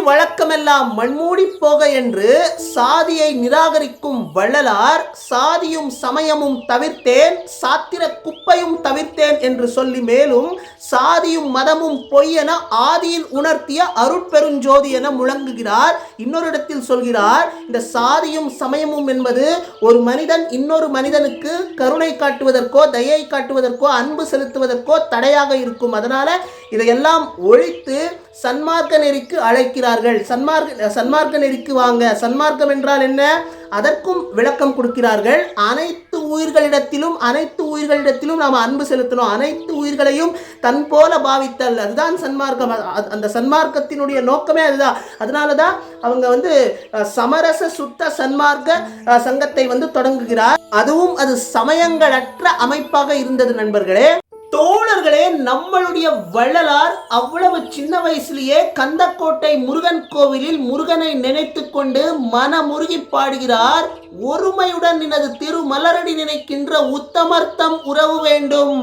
வழக்கமெல்லாம் மண்மூடி போக என்று சாதியை நிராகரிக்கும் வள்ளலார் சாதியும் சமயமும் தவிர்த்தேன், சாத்திர குப்பையும் தவிர்த்தேன் என்று சொல்லி மேலும் சாதியும் மதமும் பொய் என ஆதியில் உணர்த்திய அருட்பெருஞ்சோதி என முழங்குகிறார். இன்னொரு இடத்தில் சொல்கிறார், இந்த சாதியும் சமயமும் என்பது ஒரு மனிதன் இன்னொரு மனிதனுக்கு கருணை காட்டுவதற்கோ தயை காட்டுவதற்கோ அன்பு செலுத்துவதற்கோ தடையாக இருக்கும். அதனால இதையெல்லாம் ஒழித்து சன்மார்க்க நெறிக்கு அழைக்கிறார்கள். சன்மார்க்க நெறிக்கு வாங்க. சன்மார்க்கம் என்றால் என்ன? அதற்கும் விளக்கம் கொடுக்கிறார்கள். அனைத்து உயிர்களிடத்திலும் நாம் அன்பு செலுத்தணும். அனைத்து உயிர்களையும் தன் போல பாவித்தல், அதுதான் சன்மார்க்கம். அந்த சன்மார்க்கத்தினுடைய நோக்கமே அதுதான். அதனாலதான் அவங்க சமரச சுத்த சன்மார்க்க சங்கத்தை தொடங்குகிறார். அதுவும் அது சமயங்களற்ற அமைப்பாக இருந்தது. நண்பர்களே, தோழர்களே, நம்மளுடைய வள்ளலார் அவ்வளவு சின்ன வயசுலேயே கந்தக்கோட்டை முருகன் கோவிலில் முருகனை நினைத்து கொண்டு மனமுருகி பாடுகிறார். ஒருமையுடன் நினது திருமலரடி நினைக்கின்ற உத்தமர்த்தம் உறவு வேண்டும்,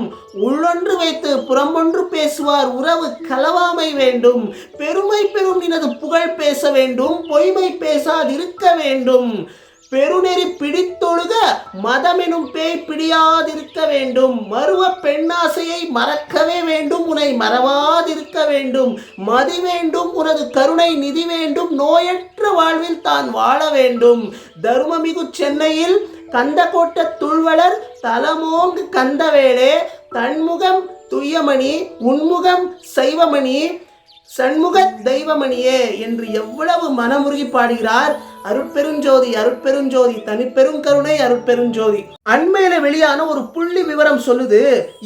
உள்ளொன்று வைத்து புறமொன்று பேசுவார் உறவு கலவாமை வேண்டும், பெருமை பெரும் நினது புகழ் பேச வேண்டும், பொய்மை பேசாதிருக்க வேண்டும், பெருநெறி பிடித்தொழுக மதமெனும் பேய் பிடியாதிருக்க வேண்டும், மருவ பெண்ணாசையை மறக்கவே வேண்டும், உன்னை மறவாதிருக்க வேண்டும், மதி வேண்டும், உனது கருணை நிதி வேண்டும், நோயற்ற வாழ்வில் தான் வாழ வேண்டும், தர்மமிகு சென்னையில் கந்தக்கோட்ட துள்வளர் தலமோங்கு கந்தவேளே, தன்முகம் துய்யமணி உன்முகம் சைவமணி சண்முக தெய்வமணியே என்று எவ்வளவு மனமுருகி பாடுகிறார். அருட்பெருஞ்சோதி அருட்பெருஞ்சோதி தனிப்பெரும் கருணை அருட்பெருஞ்சோதி. அண்மையில வெளியான ஒரு புள்ளி விவரம் சொல்லுது,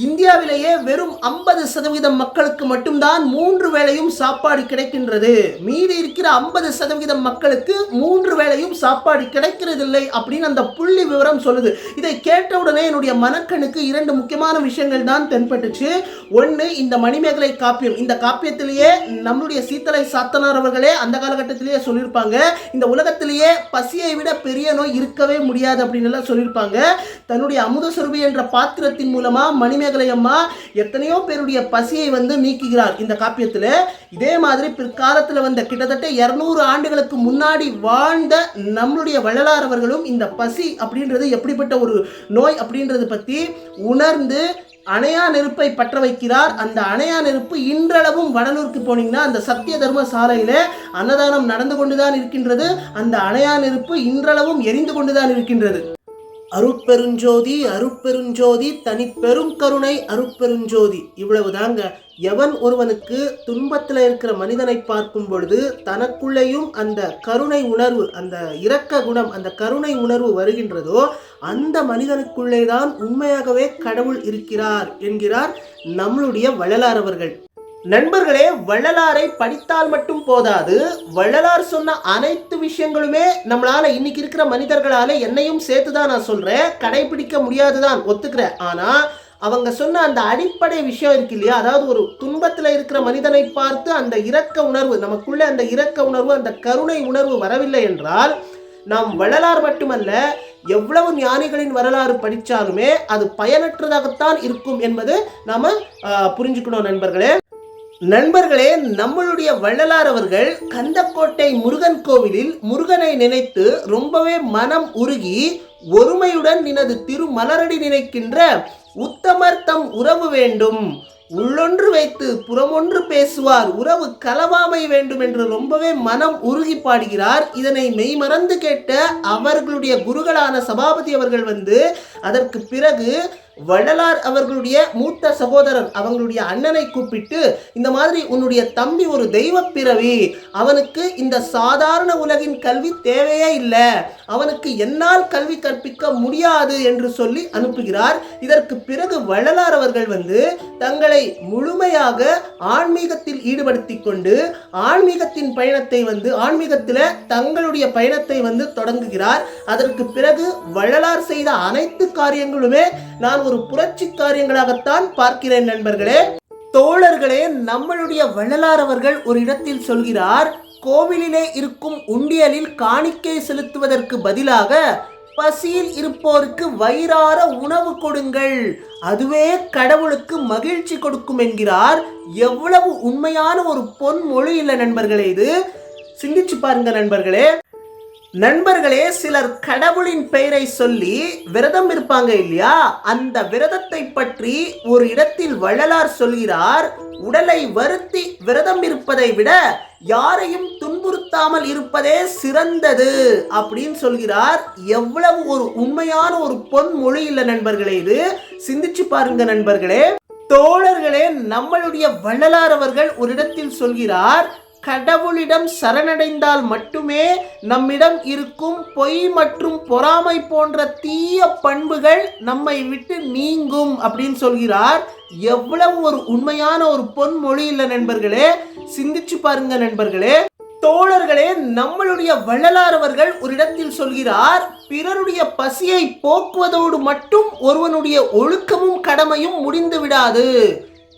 இந்தியாவிலேயே வெறும் 50% மக்களுக்கு மட்டும்தான் 3 வேளையும் சாப்பாடு கிடைக்கின்றது. மீதி இருக்கிற 50% மக்களுக்கு 3 வேளையும் சாப்பாடு கிடைக்கிறதில்லை அப்படின்னு அந்த புள்ளி விவரம் சொல்லுது. இதை கேட்டவுடனே என்னுடைய மனக்கண்ணுக்கு 2 முக்கியமான விஷயங்கள் தான் தென்பட்டுச்சு. ஒன்று, இந்த மணிமேகலை காப்பியம். இந்த காப்பியத்திலேயே நம்மளுடைய சீத்தலை சாத்தனார் அவர்களே அந்த காலகட்டத்திலேயே சொல்லியிருப்பாங்க, இந்த உலகத்திலேயே பசியை விட பெரிய நோய் இருக்கவே முடியாது அப்படின்னு எல்லாம் சொல்லியிருப்பாங்க. தன்னுடைய அமுதசுரபி என்ற பாத்திரத்தின் மூலமா மணிமேகலை அம்மா எத்தனையோ பேருடைய பசியை நீக்குகிறார் இந்த காப்பியத்தில். இதே மாதிரி பிற்காலத்தில் வந்த கிட்டத்தட்ட 200 ஆண்டுகளுக்கு முன்னாடி வாழ்ந்த நம்மளுடைய வள்ளலார் அவர்களும் இந்த பசி அப்படின்றது எப்படிப்பட்ட ஒரு நோய் அப்படின்றது பற்றி உணர்ந்து அணையா நெருப்பை பற்ற வைக்கிறார். அந்த அணையா நெருப்பு இன்றளவும் வடலூருக்கு போனீங்கன்னா அந்த சத்திய தர்ம சாலையில அன்னதானம் நடந்து கொண்டுதான் இருக்கின்றது. அந்த அணையா நெருப்பு இன்றளவும் எரிந்து கொண்டுதான் இருக்கின்றது. அருட்பெருஞ்சோதி அருட்பெருஞ்சோதி தனிப்பெரும் கருணை அருட்பெருஞ்சோதி. இவ்வளவுதாங்க. எவன் ஒருவனுக்கு துன்பத்தில் இருக்கிற மனிதனை பார்க்கும் பொழுது தனக்குள்ளேயும் அந்த கருணை உணர்வு, அந்த இரக்க குணம், அந்த கருணை உணர்வு வருகின்றதோ அந்த மனிதனுக்குள்ளே தான் உண்மையாகவே கடவுள் இருக்கிறார் என்கிறார் நம்மளுடைய வள்ளலார் அவர்கள். நண்பர்களே, வள்ளலாரை படித்தால் மட்டும் போதாது. வள்ளலார் சொன்ன அனைத்து விஷயங்களுமே நம்மளால இன்னைக்கு இருக்கிற மனிதர்களால என்னையும் சேர்த்துதான் நான் சொல்றேன், கடைபிடிக்க முடியாதுதான் ஒத்துக்கிறேன். ஆனா அவங்க சொன்ன அந்த அடிப்படை விஷயம் இருக்கு இல்லையா, அதாவது ஒரு துன்பத்தில் இருக்கிற மனிதனை பார்த்து அந்த இரக்க உணர்வு, நமக்குள்ள அந்த இரக்க உணர்வு, அந்த கருணை உணர்வு வரவில்லை என்றால் நாம் வள்ளலார் மட்டுமல்ல எவ்வளவு ஞானிகளின் வரலாறு படித்தாலுமே அது பயனற்றதாகத்தான் இருக்கும் என்பது நாம புரிஞ்சுக்கணும். நண்பர்களே, நம்மளுடைய வள்ளலார் அவர்கள் கந்தக்கோட்டை முருகன் கோவிலில் முருகனை நினைத்து ரொம்பவே மனம் உருகி ஒருமையுடன் நினது திருமலரடி நினைக்கின்ற உத்தமர்த்தம் உறவு வேண்டும், உள்ளொன்று வைத்து புறமொன்று பேசுவார் உறவு கலவாமை வேண்டும் என்று ரொம்பவே மனம் உருகி பாடுகிறார். இதனை மெய்மறந்து கேட்ட அவர்களுடைய குருகளான சபாபதி அவர்கள் அதற்கு பிறகு வள்ளலார் அவர்களுடைய மூத்த சகோதரர் அவங்களுடைய அண்ணனை கூப்பிட்டு, இந்த மாதிரி உன்னுடைய தம்பி ஒரு தெய்வ பிறவி, அவனுக்கு இந்த சாதாரண உலகின் கல்வி தேவையே இல்லை, அவனுக்கு என்னால் கல்வி கற்பிக்க முடியாது என்று சொல்லி அனுப்புகிறார். இதற்கு பிறகு வள்ளலார் அவர்கள் தங்களை முழுமையாக ஆன்மீகத்தில் ஈடுபடுத்தி கொண்டு ஆன்மீகத்தின் பயணத்தை ஆன்மீகத்தில் தங்களுடைய பயணத்தை தொடங்குகிறார். அதற்கு பிறகு வள்ளலார் செய்த அனைத்து காரியங்களுமே நான் ஒரு புரட்சி காரியங்களாகத்தான் பார்க்கிறேன். நண்பர்களே, தோழர்களே, நம்மளுடைய வள்ளலார் அவர்கள் ஒரு இடத்தில் சொல்கிறார், கோவிலிலே இருக்கும் உண்டியலில் காணிக்கை செலுத்துவதற்கு பதிலாக பசியில் இருப்போருக்கு வயிறார உணவு கொடுங்கள், அதுவே கடவுளுக்கு மகிழ்ச்சி கொடுக்கும் என்கிறார். எவ்வளவு உண்மையான ஒரு பொன்மொழி இல்லை நண்பர்களே இது. சிந்திச்சு பாருங்க நண்பர்களே. நண்பர்களே, சிலர் கடவுளின் பெயரை சொல்லி விரதம் இருப்பாங்க இல்லையா? அந்த விரதத்தை பற்றி ஒரு இடத்தில் வள்ளலார் சொல்கிறார், உடலை வருத்தி விரதம் இருப்பதை விட யாரையும் துன்புறுத்தாமல் இருப்பதே சிறந்தது அப்படின்னு சொல்கிறார். எவ்வளவு ஒரு உண்மையான ஒரு பொன்மொழி இல்லை நண்பர்களே, இது சிந்திச்சு பாருங்க நண்பர்களே. தோழர்களே, நம்மளுடைய வள்ளலார் அவர்கள் ஒரு இடத்தில் சொல்கிறார், கடவுளிடம் சரணடைந்தால் மட்டுமே நம்மிடம் இருக்கும் பொய் மற்றும் பொறாமை போன்ற தீய பண்புகள் நம்மை விட்டு நீங்கும் அப்படின்னு சொல்கிறார். எவ்வளவு ஒரு உண்மையான ஒரு பொன்மொழி இல்லை நண்பர்களே, சிந்திச்சு பாருங்க நண்பர்களே. தோழர்களே, நம்மளுடைய வள்ளலார் அவர்கள் ஒரு இடத்தில் சொல்கிறார், பிறருடைய பசியை போக்குவதோடு மட்டும் ஒருவனுடைய ஒழுக்கமும் கடமையும் முடிந்து விடாது,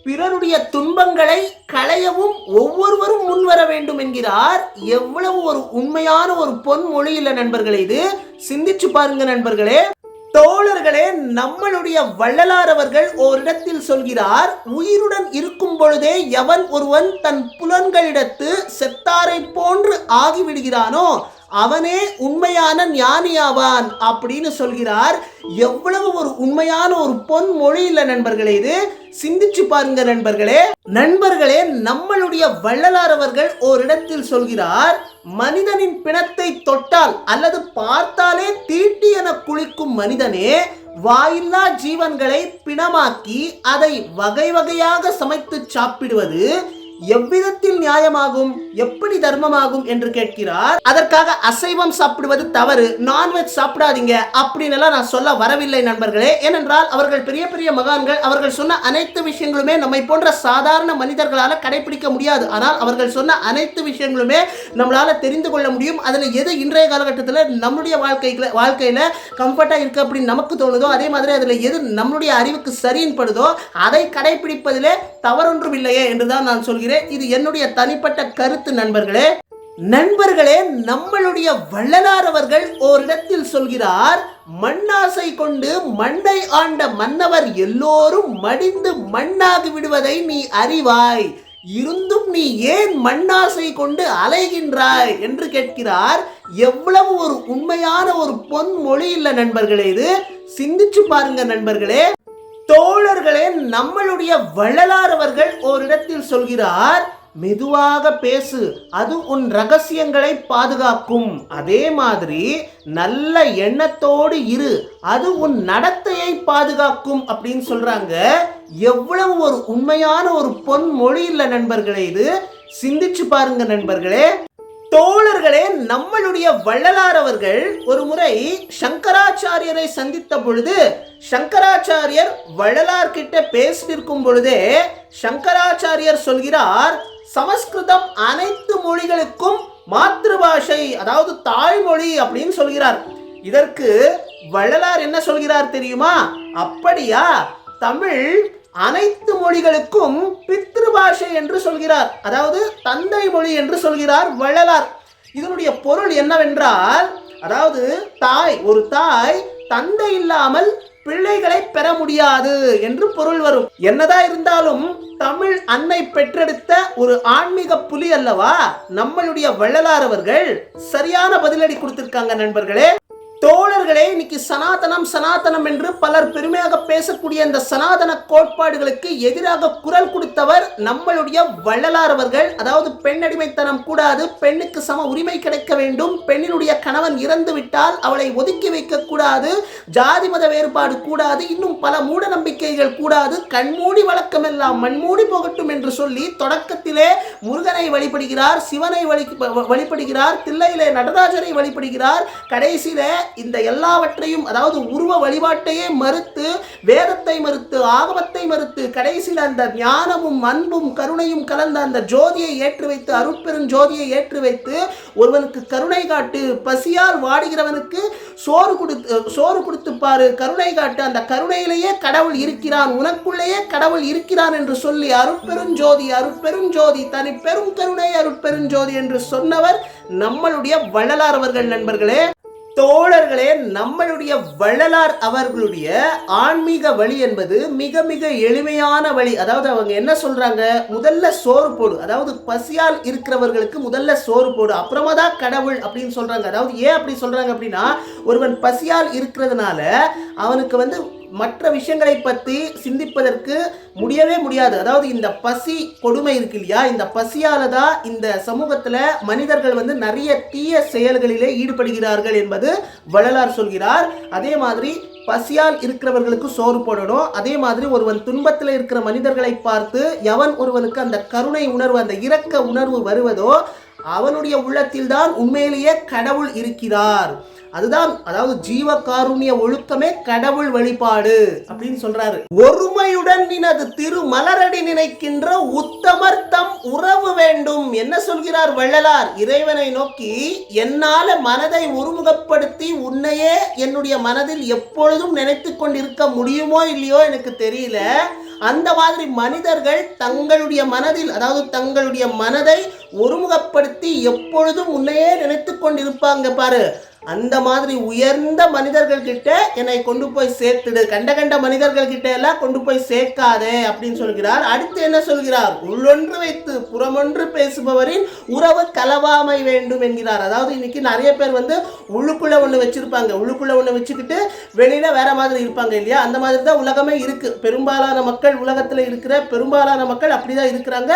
பிறருடைய துன்பங்களை களையவும் ஒவ்வொருவரும் முன்வர வேண்டும் என்கிறார். எவ்வளவு ஒரு உண்மையான ஒரு பொன்மொழி இல்லை நண்பர்களே, இது சிந்திச்சு பாருங்க நண்பர்களே. தோழர்களே, நம்மளுடைய வள்ளலார் அவர்கள் ஓரிடத்தில் சொல்கிறார், உயிருடன் இருக்கும் பொழுதே எவன் ஒருவன் தன் புலன்களிடத்து செத்தாரை போன்று ஆகிவிடுகிறானோ அவனே உண்மையான ஞானியாவான் அப்படின்னு சொல்கிறார். எவ்வளவு ஒரு உண்மையான ஒரு பொன்மொழி இல்லை நண்பர்களே, இது சிந்திச்சு பாருங்க நண்பர்களே. நண்பர்களே, நம்மளுடைய வள்ளலார் அவர்கள் ஓரிடத்தில் சொல்கிறார், மனிதனின் பிணத்தை தொட்டால் அல்லது பார்த்தாலே தீட்டி என குளிக்கும் மனிதனே வாயில்லா ஜீவன்களை பிணமாக்கி அதை வகை வகையாக சமைத்து சாப்பிடுவது எவ்விதத்தில் நியாயமாகும், எப்படி தர்மமாகும் என்று கேட்கிறார். அதற்காக அசைவம் சாப்பிடுவது தவறு, நான்வெஜ் சாப்பிடாதீங்க அப்படின்னு நான் சொல்ல வரவில்லை நண்பர்களே. ஏனென்றால் அவர்கள் பெரிய பெரிய மகான்கள், அவர்கள் சொன்ன அனைத்து விஷயங்களுமே நம்மை போன்ற சாதாரண மனிதர்களால் கடைபிடிக்க முடியாது. ஆனால் அவர்கள் சொன்ன அனைத்து விஷயங்களுமே நம்மளால தெரிந்து கொள்ள முடியும். அதில் எது இன்றைய காலகட்டத்தில் நம்முடைய வாழ்க்கையில கம்ஃபர்ட்டா இருக்கு அப்படின்னு நமக்கு தோணுதோ, அதே மாதிரி அதில் எது நம்முடைய அறிவுக்கு சரியின் படுதோ அதை கடைபிடிப்பதிலே தவறொன்றும் இல்லையே என்றுதான் நான் சொல்கிறேன். இது என்னுடைய தனிப்பட்ட கருத்து நண்பர்களே. நண்பர்களே, நம்மளுடைய வள்ளலார் அவர்கள் ஓரிடத்தில் சொல்கிறார், மண்ணாசை கொண்டு மண்ணை ஆண்ட மன்னவர் எல்லோரும் மடிந்து மண்ணாகி விடுவதை நீ அறிவாய், இருந்தும் நீ ஏன் மண்ணாசை கொண்டு அலைகின்றாய் என்று கேட்கிறார். எவ்வளவு ஒரு உண்மையான ஒரு பொன்மொழி இல்லை நண்பர்களே, இது சிந்திச்சு பாருங்க நண்பர்களே. தோழர்களே, நம்மளுடைய வள்ளலார் அவர்கள் ஓரிடத்தில் சொல்கிறார், மெதுவாக பேசு, அது உன் ரகசியங்களை பாதுகாக்கும். அதே மாதிரி நல்ல எண்ணத்தோடு இரு, அது உன் நடத்தையை பாதுகாக்கும் அப்படின்னு சொல்றாங்க. எவ்வளவு ஒரு உண்மையான ஒரு பொன்மொழி இல்லை நண்பர்களே, இது சிந்திச்சு பாருங்க நண்பர்களே. தோழர்களே, நம்மளுடைய வள்ளலார் அவர்கள் ஒரு முறை சங்கராச்சாரியரை சந்தித்த பொழுது சங்கராச்சாரியர் வள்ளலார் கிட்ட பேசியிருக்கும் பொழுதே சங்கராச்சாரியர் சொல்கிறார், சமஸ்கிருதம் அனைத்து மொழிகளுக்கும் மாத்ருபாஷை, அதாவது தாய்மொழி அப்படின்னு சொல்கிறார். இதற்கு வள்ளலார் என்ன சொல்கிறார் தெரியுமா? அப்படியா, தமிழ் அனைத்து மொழிகளுக்கும் பித்ருபாஷை என்று சொல்கிறார், அதாவது தந்தை மொழி என்று சொல்கிறார் வள்ளலார். இதனுடைய பொருள் என்னவென்றால், அதாவது ஒரு தாய் தந்தை இல்லாமல் பிள்ளைகளை பெற முடியாது என்று பொருள் வரும். என்னதான் இருந்தாலும் தமிழ் அன்னை பெற்றெடுத்த ஒரு ஆன்மீக புலி அல்லவா நம்மளுடைய வள்ளலார் அவர்கள். சரியான பதிலடி கொடுத்திருக்காங்க நண்பர்களே. தோழர்களே, இன்னைக்கு சனாதனம் என்று பலர் பெருமையாக பேசக்கூடிய இந்த சனாதன கோட்பாடுகளுக்கு எதிராக குரல் கொடுத்தவர் நம்மளுடைய வள்ளலார் அவர்கள். அதாவது பெண்ணடிமைத்தனம் கூடாது, பெண்ணுக்கு சம உரிமை கிடைக்க வேண்டும், பெண்ணினுடைய கணவன் இறந்து விட்டால் அவளை ஒதுக்கி வைக்க கூடாது, ஜாதி மத வேறுபாடு கூடாது, இன்னும் பல மூட நம்பிக்கைகள் கூடாது, கண்மூடி வழக்கமெல்லாம் மண்மூடி போகட்டும் என்று சொல்லி தொடக்கத்திலே முருகனை வழிபடுகிறார், சிவனை வழிபடுகிறார், தில்லையிலே நடராஜரை வழிபடுகிறார், கடைசியிலே இந்த எல்லாவற்றையும், அதாவது உருவ வழிபாட்டையே மறுத்து, வேதத்தை மறுத்து, ஆகமத்தை மறுத்து, கடைசியில் அந்த ஞானமும் அன்பும் கருணையும் கலந்த அந்த ஜோதியை ஏற்றி வைத்து, அருட்பெரும் ஜோதியை ஏற்றி வைத்து, ஒருவனுக்கு கருணை காட்டு, பசியால் வாடுகிறவனுக்கு சோறு கொடுத்து பாரு, கருணை காட்டு, அந்த கருணையிலேயே கடவுள் இருக்கிறான், உனக்குள்ளேயே கடவுள் இருக்கிறான் என்று சொல்லி அருட்பெரும் ஜோதி தனி பெரும் கருணை அருட்பெரும் ஜோதி என்று சொன்னவர் நம்மளுடைய வள்ளலார் அவர்கள் நண்பர்களே. தோழர்களே, நம்மளுடைய வள்ளலார் அவர்களுடைய ஆன்மீக வழி என்பது மிக மிக எளிமையான வழி. அதாவது அவங்க என்ன சொல்றாங்க, முதல்ல சோறு போடு, அதாவது பசியால் இருக்கிறவர்களுக்கு முதல்ல சோறு போடு, அப்புறமா தான் கடவுள் அப்படின்னு சொல்றாங்க. அதாவது ஏன் அப்படி சொல்றாங்க அப்படின்னா, ஒருவன் பசியால் இருக்கிறதுனால அவனுக்கு மற்ற விஷயங்களை பற்றி சிந்திப்பதற்கு முடியவே முடியாது. அதாவது இந்த பசி கொடுமை இருக்கு இல்லையா, இந்த பசியால தான் இந்த சமூகத்தில் மனிதர்கள் நிறைய தீய செயல்களிலே ஈடுபடுகிறார்கள் என்பது வள்ளலார் சொல்கிறார். அதே மாதிரி பசியால் இருக்கிறவர்களுக்கு சோறு போடணும். அதே மாதிரி ஒருவன் துன்பத்தில் இருக்கிற மனிதர்களை பார்த்து எவன் ஒருவனுக்கு அந்த கருணை உணர்வு, அந்த இரக்க உணர்வு வருவதோ அவனுடைய உள்ளத்தில் தான் உண்மையிலேயே கடவுள் இருக்கிறார். அதுதான், அதாவது ஜீவ காருண்ய ஒழுக்கமே கடவுள் வழிபாடு அப்படின்னு சொல்றாரு. ஒருமையுடன் நினது திரு மலரடி நினைக்கின்ற உத்தமர் தம் உறவு வேண்டும். என்ன சொல்கிறார் வள்ளலார்? இறைவனை நோக்கி என்னால மனதை ஒருமுகப்படுத்தி உன்னையே என்னுடைய மனதில் எப்பொழுதும் நினைத்து கொண்டிருக்க முடியுமோ இல்லையோ எனக்கு தெரியல. அந்த மாதிரி மனிதர்கள் தங்களுடைய மனதில், அதாவது தங்களுடைய மனதை ஒருமுகப்படுத்தி எப்பொழுதும் உன்னையே நினைத்து கொண்டிருப்பாங்க பாரு, அந்த மாதிரி உயர்ந்த மனிதர்கள் கிட்ட என்னை கொண்டு போய் சேர்த்துடு, கண்ட கண்ட மனிதர்கள் கிட்ட எல்லாம் கொண்டு போய் சேர்க்காதே அப்படின்னு சொல்கிறார். அடுத்து என்ன சொல்கிறார்? உள்ளொன்று வைத்து புறமொன்று பேசுபவரின் உறவு கலவாமை வேண்டும் என்கிறார். அதாவது இன்னைக்கு நிறைய பேர் உள்ளுக்குள்ள ஒன்று வச்சிருப்பாங்க, உள்ளுக்குள்ள ஒன்று வச்சுக்கிட்டு வெளியில வேற மாதிரி இருப்பாங்க இல்லையா. அந்த மாதிரி தான் உலகமே இருக்கு. பெரும்பாலான மக்கள், உலகத்துல இருக்கிற பெரும்பாலான மக்கள் அப்படிதான் இருக்கிறாங்க,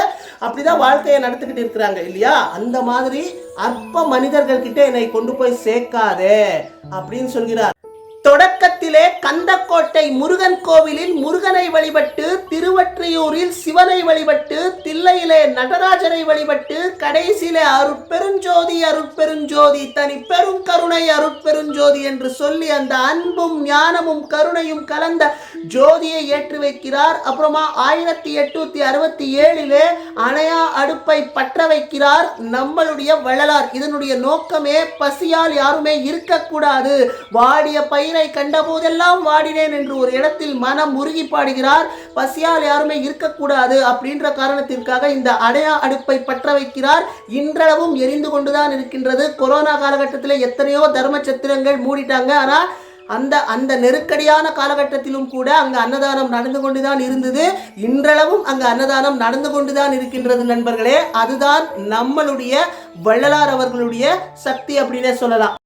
அப்படிதான் வாழ்க்கையை நடத்திக்கிட்டு இருக்கிறாங்க இல்லையா. அந்த மாதிரி அற்ப மனிதர்கள் கிட்ட என்னை கொண்டு போய் சேர்க்காதே அப்படின்னு சொல்கிறார். தொடக்கத்திலே கந்தக்கோட்டை முருகன் கோவிலில் முருகனை வழிபட்டு, திருவற்றியூரில் சிவனை வழிபட்டு, தில்லையிலே நடராஜரை வழிபட்டு, கடைசியிலே அருட்பெருஞ்சோதி அருட்பெருஞ்சோதி தனி பெரும் கருணை அருட்பெருஞ்சோதி என்று சொல்லி அந்த அன்பும் ஞானமும் கருணையும் கலந்த ஜோதியை ஏற்றி வைக்கிறார். அப்புறமா 1867 அணையா அடுப்பை பற்ற வைக்கிறார் நம்மளுடைய வள்ளலார். இதனுடைய நோக்கமே பசியால் யாருமே இருக்கக்கூடாது, வாடிய பயிரை கண்ட போதெல்லாம் வாடினேன் என்று ஒரு இடத்தில் மனம் உருகி பாடுகிறார். பசியால் யாருமே இருக்கக்கூடாது அப்படின்ற காரணத்திற்காக இந்த அணையா அடுப்பை பற்ற வைக்கிறார். இன்றளவும் எரிந்து கொண்டுதான் இருக்கின்றது. கொரோனா காலகட்டத்தில் எத்தனையோ தர்ம சத்திரங்கள் மூடிட்டாங்க. ஆனால் அந்த நெருக்கடியான காலகட்டத்திலும் கூட அங்கு அன்னதானம் நடந்து கொண்டுதான் இருந்தது. இன்றளவும் அங்கு அன்னதானம் நடந்து கொண்டுதான் இருக்கின்றது நண்பர்களே. அதுதான் நம்மளுடைய வள்ளலார் அவர்களுடைய சக்தி அப்படின்னே சொல்லலாம்.